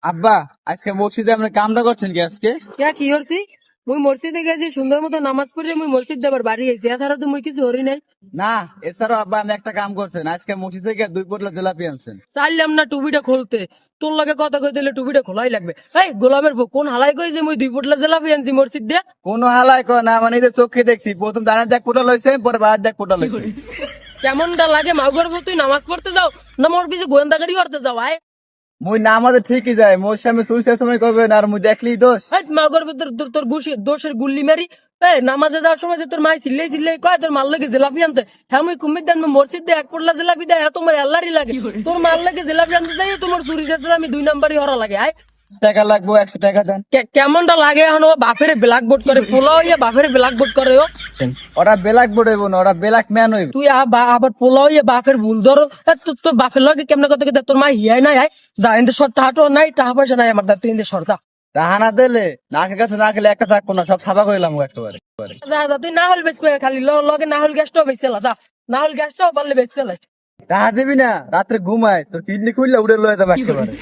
আব্বা আজকে মসজিদে আপনি কামটা করছেন কি আজকে? কি করছি? মুই মসজিদে গেছি, সুন্দর মতো নামাজ পড়ে মুই মসজিদ দেবার বাড়ি গেছি, এছাড়া তো মুই কিছু হরি নাই। না, এছাড়াও আব্বা আমি একটা কাম করছেন, আজকে মসজিদ থেকে 2 পোটলা জিলাপি আনছেন। চাইলাম না টুপিটা খুলতে, তোর লাগে কথা কই দিলে টুপিটা খোলাই লাগবে। এই গোলামের বউ, কোন হালাই কই যে মুই 2 পোটলা জেলাপি আনছি মসজিদ দিয়ে? কোনো হালাই কয় না, মানে এই যে চোখে দেখছি, প্রথম ডানে দেখ পোটল হয়েছে, পরে বাদ দেখ পোটল হয়েছে। কেমনটা লাগে মাগুর বউ? তুই নামাজ পড়তে যাও না মোর পিছে গোয়েন্দাগারি করতে যাও? আয় মুই না আমাদের ঠিকই যায়, মোর সামনে সুইসের সময় করবেন আর মুই দেখলি দোষ। মাগুর বউ, তোর দোষের গুল্লি মারি। এই নামাজে যাওয়ার সময় যে তোর মাই চিল্লাই চিল্লাই কয় তোর মাল লাগে জিলাপি আনতে, হ্যাঁ মুই কুমির দেন মসজিদ দিয়ে 1 পোটলা জিলাপি দেয়, হ্যাঁ তোমার আল্লাহরই লাগে। তোর মাল লাগে জিলাপি আনতে যাই, তোমার চুরি যাতে আমি 2 নাম্বারই হরা লাগে। আয় টাকা লাগবো, 100 টাকা দেন। কেমনটা লাগে এখন? ও বাপের ব্ল্যাক বোর্ড করে, পোলা হইয়া বাপের ব্ল্যাক বোর্ড করে। ও ওরা ব্ল্যাক বোর্ড হইব না, ওরা ব্ল্যাক ম্যান হইব। তুই আবার পোলা হইয়া বাপের ভুল ধরো। তোর বাপের লগে কেমন কথা কথা তোর মা হিয়াই নাই। আয় যা, ইন্দে সর, টাহাটো নাই, টাকা পয়সা নাই আমার, তুই ইন্দে সর যা। টাহানা দিলে নাকের কাছে না খেলে একটা থাকবো না, সব সাবা করিলাম একেবারে। যা যা, তুই না হল বেশ করে খালি লগে না হল গ্যাসটাও বেশ চালা যা, না হল গ্যাসটাও পারলে বেশ চালাই। টাহা দিবি না, রাত্রে ঘুমায় তোর কিডনি খুললে উড়ে লয়ে যাবে একেবারে।